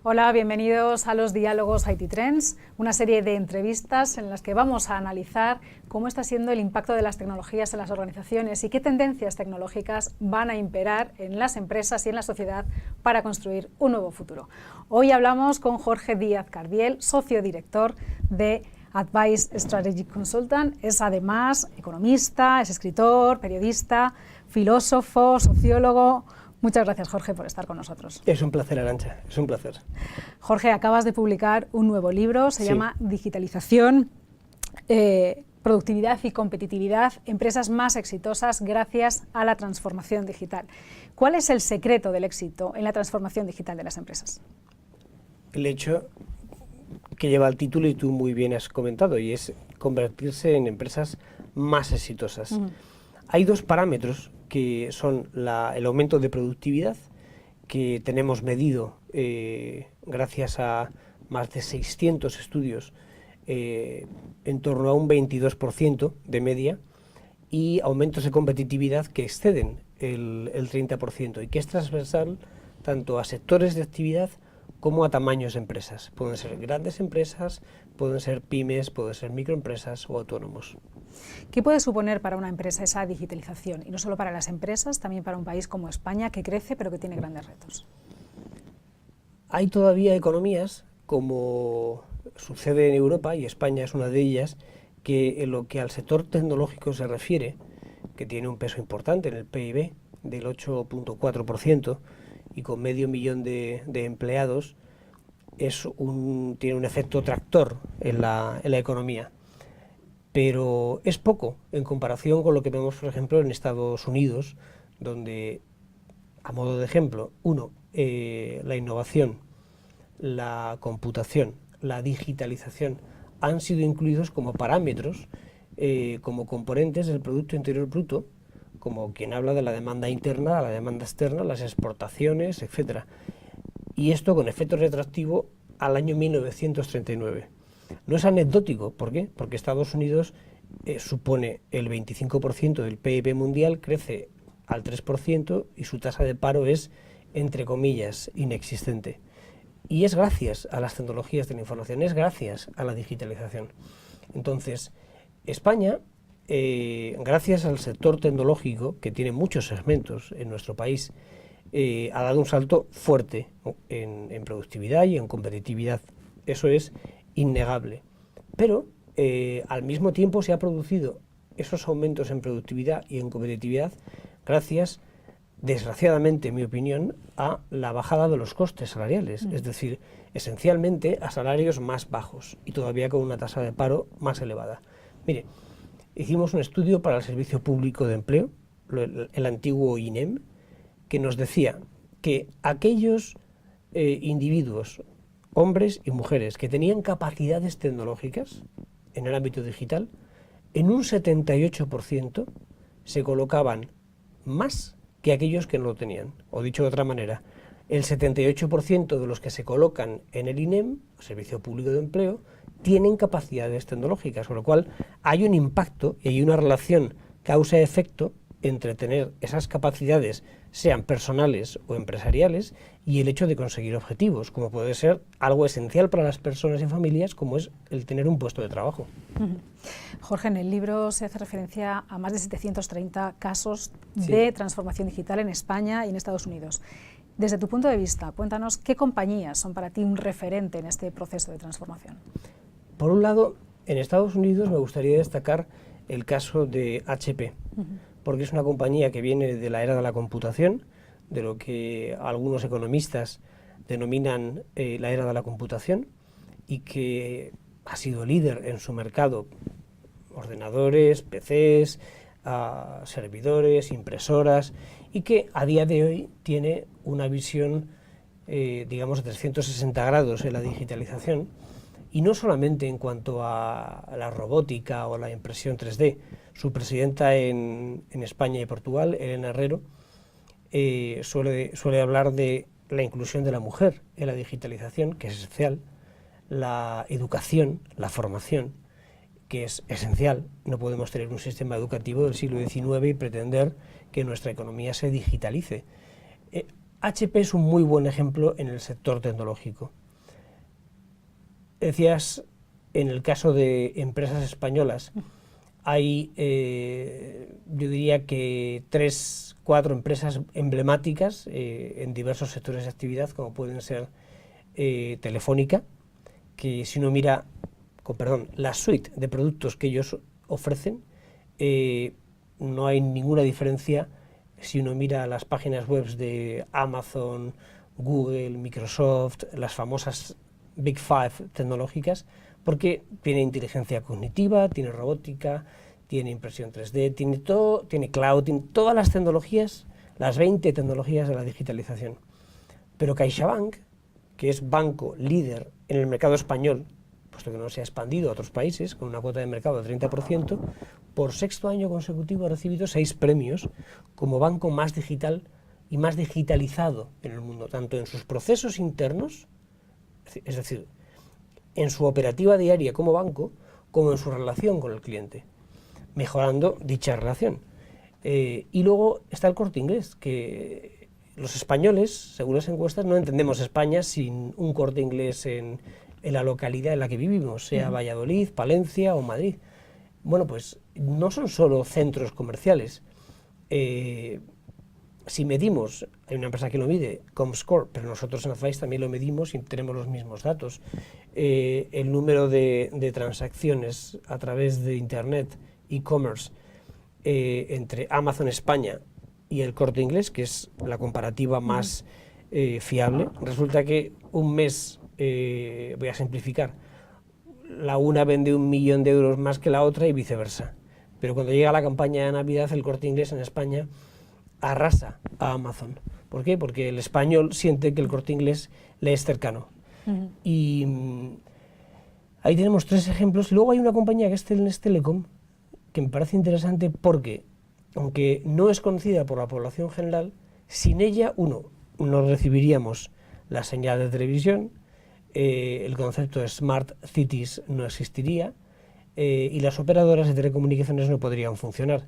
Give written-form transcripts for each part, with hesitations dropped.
Hola, bienvenidos a los Diálogos IT Trends, una serie de entrevistas en las que vamos a analizar cómo está siendo el impacto de las tecnologías en las organizaciones y qué tendencias tecnológicas van a imperar en las empresas y en la sociedad para construir un nuevo futuro. Hoy hablamos con Jorge Díaz Cardiel, socio director de Advice Strategic Consultant. Es además economista, es escritor, periodista, filósofo, sociólogo. Muchas gracias, Jorge, por estar con nosotros. Es un placer, Arantxa, es un placer. Jorge, acabas de publicar un nuevo libro, se llama Digitalización, Productividad y Competitividad, empresas más exitosas gracias a la transformación digital. ¿Cuál es el secreto del éxito en la transformación digital de las empresas? El hecho que lleva el título y tú muy bien has comentado, y es convertirse en empresas más exitosas. Hay dos parámetros que son el aumento de productividad, que tenemos medido gracias a más de 600 estudios, en torno a un 22% de media, y aumentos de competitividad que exceden el 30%, y que es transversal tanto a sectores de actividad como a tamaños de empresas. Pueden ser grandes empresas, pueden ser pymes, pueden ser microempresas o autónomos. ¿Qué puede suponer para una empresa esa digitalización? Y no solo para las empresas, también para un país como España, que crece pero que tiene grandes retos. Hay todavía economías, como sucede en Europa, y España es una de ellas, que en lo que al sector tecnológico se refiere, que tiene un peso importante en el PIB del 8.4%, y con 500.000 de empleados, tiene un efecto tractor en la economía. Pero es poco en comparación con lo que vemos, por ejemplo, en Estados Unidos, donde, a modo de ejemplo, la innovación, la computación, la digitalización han sido incluidos como parámetros, como componentes del Producto Interior Bruto, como quien habla de la demanda interna, la demanda externa, las exportaciones, etc. Y esto con efecto retroactivo al año 1939. No es anecdótico, ¿por qué? Porque Estados Unidos supone el 25% del PIB mundial, crece al 3% y su tasa de paro es, entre comillas, inexistente. Y es gracias a las tecnologías de la información, es gracias a la digitalización. Entonces, España, gracias al sector tecnológico, que tiene muchos segmentos en nuestro país, ha dado un salto fuerte en productividad y en competitividad. Eso es innegable, pero al mismo tiempo se ha producido esos aumentos en productividad y en competitividad gracias, desgraciadamente, en mi opinión, a la bajada de los costes salariales, es decir, esencialmente a salarios más bajos y todavía con una tasa de paro más elevada. Mire, hicimos un estudio para el Servicio Público de Empleo, el antiguo INEM, que nos decía que aquellos individuos, hombres y mujeres, que tenían capacidades tecnológicas en el ámbito digital, en un 78% se colocaban más que aquellos que no lo tenían. O dicho de otra manera, el 78% de los que se colocan en el INEM, Servicio Público de Empleo, tienen capacidades tecnológicas, con lo cual hay un impacto y hay una relación causa-efecto entre tener esas capacidades, sean personales o empresariales, y el hecho de conseguir objetivos, como puede ser algo esencial para las personas y familias, como es el tener un puesto de trabajo. Jorge, en el libro se hace referencia a más de 730 casos de transformación digital en España y en Estados Unidos. Desde tu punto de vista, cuéntanos qué compañías son para ti un referente en este proceso de transformación. Por un lado, en Estados Unidos me gustaría destacar el caso de HP, porque es una compañía que viene de la era de la computación, de lo que algunos economistas denominan la era de la computación, y que ha sido líder en su mercado, ordenadores, PCs, servidores, impresoras, y que a día de hoy tiene una visión, digamos, de 360 grados en la digitalización, y no solamente en cuanto a la robótica o la impresión 3D. Su presidenta en España y Portugal, Elena Herrero, suele hablar de la inclusión de la mujer en la digitalización, que es esencial, la educación, la formación, que es esencial. No podemos tener un sistema educativo del siglo XIX y pretender que nuestra economía se digitalice. HP es un muy buen ejemplo en el sector tecnológico. Decías, en el caso de empresas españolas, hay, yo diría que 3, 4 empresas emblemáticas en diversos sectores de actividad, como pueden ser Telefónica, que si uno mira, la suite de productos que ellos ofrecen, no hay ninguna diferencia si uno mira las páginas web de Amazon, Google, Microsoft, las famosas Big Five tecnológicas, porque tiene inteligencia cognitiva, tiene robótica, tiene impresión 3D, tiene todo, tiene cloud, tiene todas las tecnologías, las 20 tecnologías de la digitalización. Pero CaixaBank, que es banco líder en el mercado español, puesto que no se ha expandido a otros países, con una cuota de mercado del 30%, por 6º año consecutivo ha recibido 6 premios como banco más digital y más digitalizado en el mundo, tanto en sus procesos internos, es decir, en su operativa diaria como banco, como en su relación con el cliente, mejorando dicha relación. Y luego está el Corte Inglés, que los españoles, según las encuestas, no entendemos España sin un Corte Inglés en la localidad en la que vivimos, sea Valladolid, Palencia o Madrid. Bueno, pues no son solo centros comerciales. Si medimos, hay una empresa que lo mide, Comscore, pero nosotros en Advice también lo medimos y tenemos los mismos datos. El número de transacciones a través de Internet, e-commerce, entre Amazon España y el Corte Inglés, que es la comparativa más fiable, resulta que un mes, voy a simplificar, la una vende 1 millón de euros más que la otra y viceversa. Pero cuando llega la campaña de Navidad, el Corte Inglés en España arrasa a Amazon. ¿Por qué? Porque el español siente que el Corte Inglés le es cercano. Y ahí tenemos 3 ejemplos. Y luego hay una compañía que es Telenet Telecom, que me parece interesante porque, aunque no es conocida por la población general, sin ella, no recibiríamos la señal de televisión, el concepto de Smart Cities no existiría, y las operadoras de telecomunicaciones no podrían funcionar.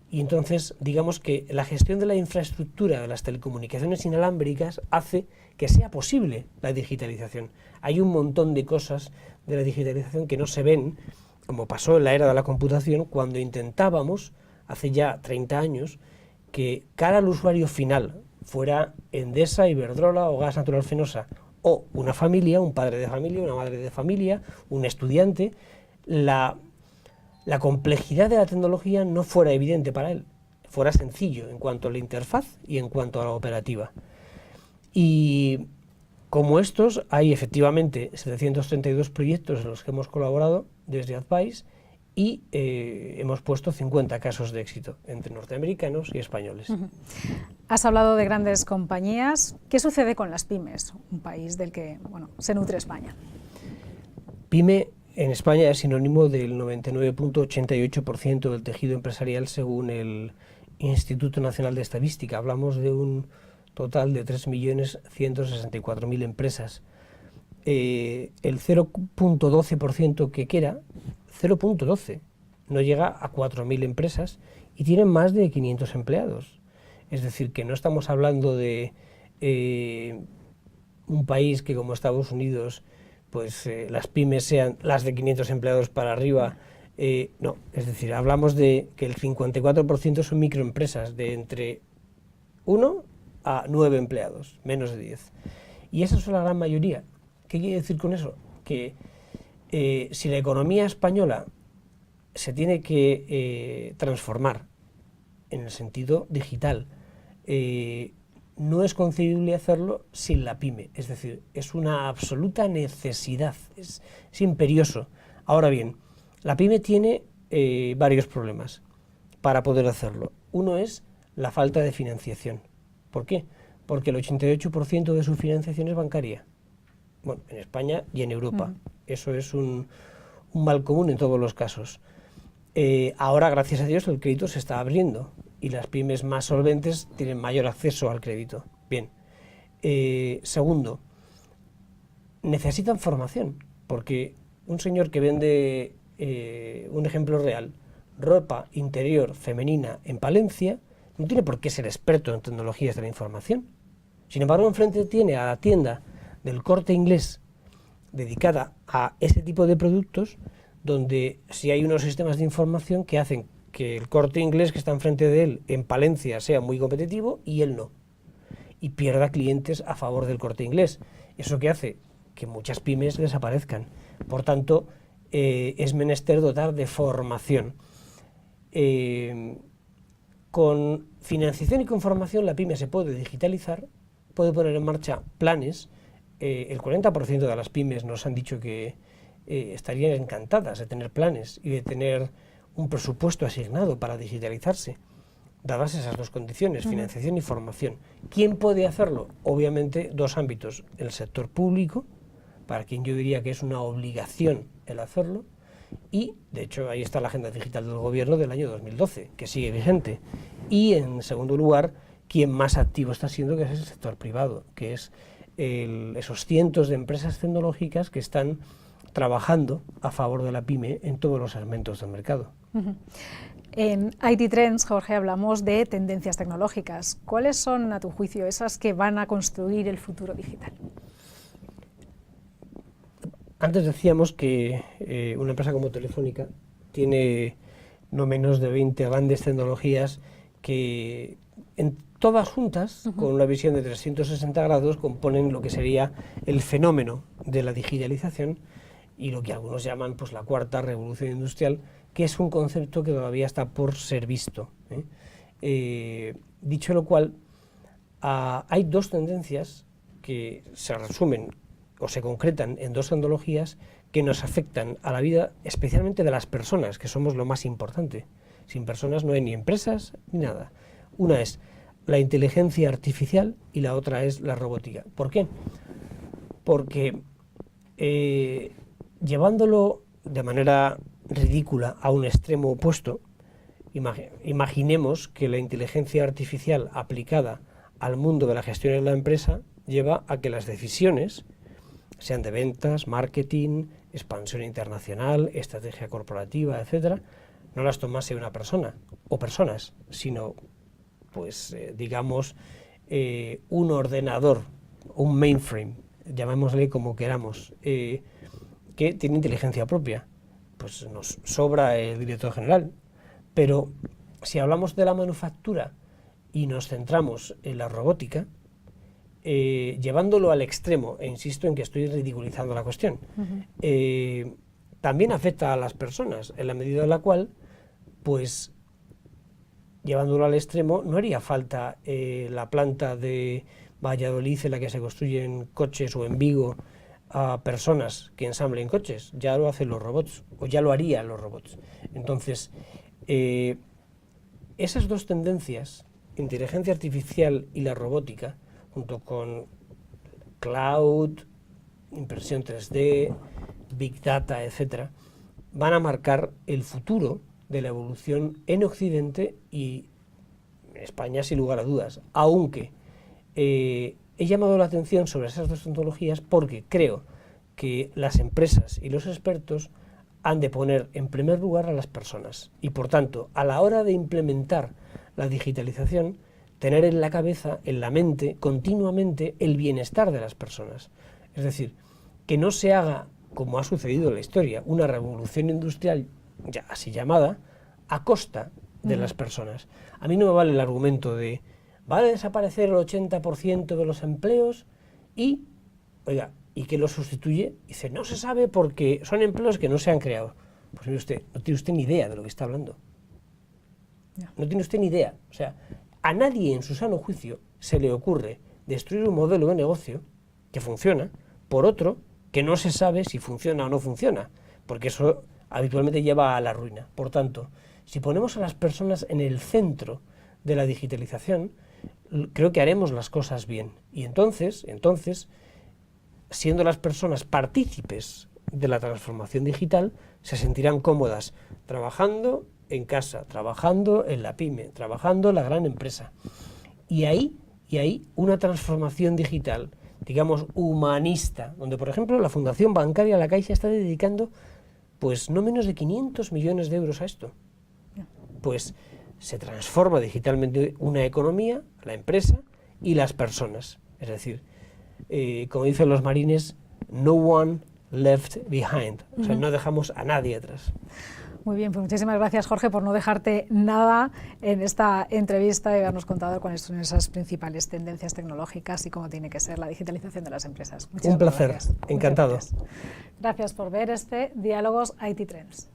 Y entonces, digamos que la gestión de la infraestructura de las telecomunicaciones inalámbricas hace que sea posible la digitalización. Hay un montón de cosas de la digitalización que no se ven, como pasó en la era de la computación, cuando intentábamos, hace ya 30 años, que cara al usuario final, fuera Endesa, Iberdrola o Gas Natural Fenosa, o una familia, un padre de familia, una madre de familia, un estudiante, la complejidad de la tecnología no fuera evidente para él, fuera sencillo en cuanto a la interfaz y en cuanto a la operativa. Y como estos, hay efectivamente 732 proyectos en los que hemos colaborado desde Advice y hemos puesto 50 casos de éxito entre norteamericanos y españoles. Has hablado de grandes compañías. ¿Qué sucede con las pymes, un país del que se nutre España? Pyme en España es sinónimo del 99.88% del tejido empresarial según el Instituto Nacional de Estadística. Hablamos de un total de 3.164.000 empresas. El 0.12% que queda, 0.12, no llega a 4.000 empresas y tienen más de 500 empleados. Es decir, que no estamos hablando de un país que como Estados Unidos pues las pymes sean las de 500 empleados para arriba, no, es decir, hablamos de que el 54% son microempresas de entre 1 a 9 empleados, menos de 10. Y esa es la gran mayoría. ¿Qué quiere decir con eso? Que si la economía española se tiene que transformar en el sentido digital, no es concebible hacerlo sin la pyme, es decir, es una absoluta necesidad, es imperioso. Ahora bien, la pyme tiene varios problemas para poder hacerlo. Uno es la falta de financiación. ¿Por qué? Porque el 88% de su financiación es bancaria. Bueno, en España y en Europa. Eso es un mal común en todos los casos. Ahora, gracias a Dios, el crédito se está abriendo y las pymes más solventes tienen mayor acceso al crédito. Bien. Segundo, necesitan formación, porque un señor que vende, un ejemplo real, ropa interior femenina en Palencia, no tiene por qué ser experto en tecnologías de la información. Sin embargo, enfrente tiene a la tienda del Corte Inglés dedicada a ese tipo de productos, donde sí hay unos sistemas de información que hacen que el Corte Inglés que está enfrente de él en Palencia sea muy competitivo y él no, y pierda clientes a favor del Corte Inglés. Eso que hace que muchas pymes desaparezcan. Por tanto, es menester dotar de formación. Con financiación y con formación la pyme se puede digitalizar, puede poner en marcha planes. El 40% de las pymes nos han dicho que estarían encantadas de tener planes y de tener un presupuesto asignado para digitalizarse, dadas esas dos condiciones, financiación y formación. ¿Quién puede hacerlo? Obviamente dos ámbitos: el sector público, para quien yo diría que es una obligación el hacerlo, y de hecho ahí está la Agenda Digital del Gobierno del año 2012, que sigue vigente, y en segundo lugar, quien más activo está siendo, que es el sector privado, que es esos cientos de empresas tecnológicas que están trabajando a favor de la pyme en todos los segmentos del mercado. En IT Trends, Jorge, hablamos de tendencias tecnológicas. ¿Cuáles son, a tu juicio, esas que van a construir el futuro digital? Antes decíamos que una empresa como Telefónica tiene no menos de 20 grandes tecnologías que en todas juntas, con una visión de 360 grados, componen lo que sería el fenómeno de la digitalización y lo que algunos llaman pues la cuarta revolución industrial, que es un concepto que todavía está por ser visto. Dicho lo cual, hay dos tendencias que se resumen o se concretan en dos tecnologías que nos afectan a la vida, especialmente de las personas, que somos lo más importante. Sin personas no hay ni empresas ni nada. Una es la inteligencia artificial y la otra es la robótica. ¿Por qué? Porque llevándolo de manera ridícula a un extremo opuesto, imaginemos que la inteligencia artificial aplicada al mundo de la gestión de la empresa lleva a que las decisiones, sean de ventas, marketing, expansión internacional, estrategia corporativa, etcétera, no las tomase una persona o personas, sino, pues, digamos, un ordenador, un mainframe, llamémosle como queramos, que tiene inteligencia propia. Pues nos sobra el director general, pero si hablamos de la manufactura y nos centramos en la robótica, llevándolo al extremo, e insisto en que estoy ridiculizando la cuestión, también afecta a las personas, en la medida en la cual, pues, llevándolo al extremo, no haría falta la planta de Valladolid en la que se construyen coches, o en Vigo, a personas que ensamblen coches. Ya lo hacen los robots, o ya lo harían los robots. Entonces, esas dos tendencias, inteligencia artificial y la robótica, junto con cloud, impresión 3D, big data, etcétera, van a marcar el futuro de la evolución en Occidente y en España, sin lugar a dudas. Aunque he llamado la atención sobre esas dos tecnologías porque creo que las empresas y los expertos han de poner en primer lugar a las personas y, por tanto, a la hora de implementar la digitalización, tener en la cabeza, en la mente, continuamente el bienestar de las personas. Es decir, que no se haga, como ha sucedido en la historia, una revolución industrial, ya así llamada, a costa de las personas. A mí no me vale el argumento de va a desaparecer el 80% de los empleos y, oiga, ¿y qué lo sustituye? Dice, no se sabe porque son empleos que no se han creado. Pues mire usted, no tiene usted ni idea de lo que está hablando. No tiene usted ni idea. O sea, a nadie en su sano juicio se le ocurre destruir un modelo de negocio que funciona por otro que no se sabe si funciona o no funciona, porque eso habitualmente lleva a la ruina. Por tanto, si ponemos a las personas en el centro de la digitalización, creo que haremos las cosas bien. Y entonces, siendo las personas partícipes de la transformación digital, se sentirán cómodas trabajando en casa, trabajando en la pyme, trabajando en la gran empresa. Y ahí una transformación digital, digamos, humanista, donde, por ejemplo, la Fundación Bancaria La Caixa está dedicando, pues, no menos de 500 millones de euros a esto. Pues se transforma digitalmente una economía, la empresa y las personas. Es decir, como dicen los marines, no one left behind, o sea, no dejamos a nadie atrás. Muy bien, pues muchísimas gracias, Jorge, por no dejarte nada en esta entrevista y habernos contado cuáles son esas principales tendencias tecnológicas y cómo tiene que ser la digitalización de las empresas. Un placer, gracias. encantado. Gracias por ver este Diálogos IT Trends.